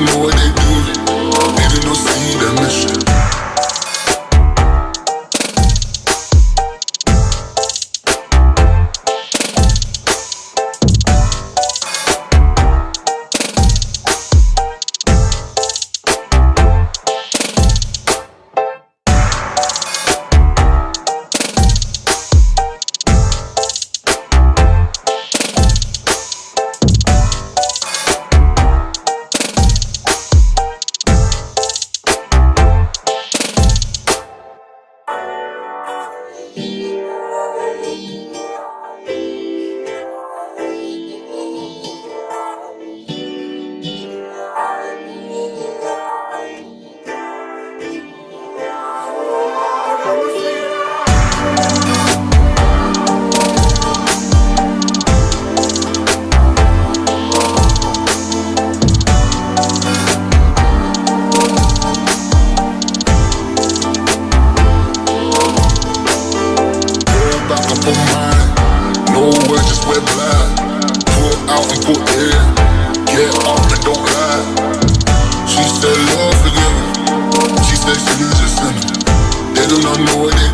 know what they do. They do not see the mission. No words, just wear black. Put out and put in. Get up and don't lie. She said love forgiven. She said she's a sinner. They do not know what they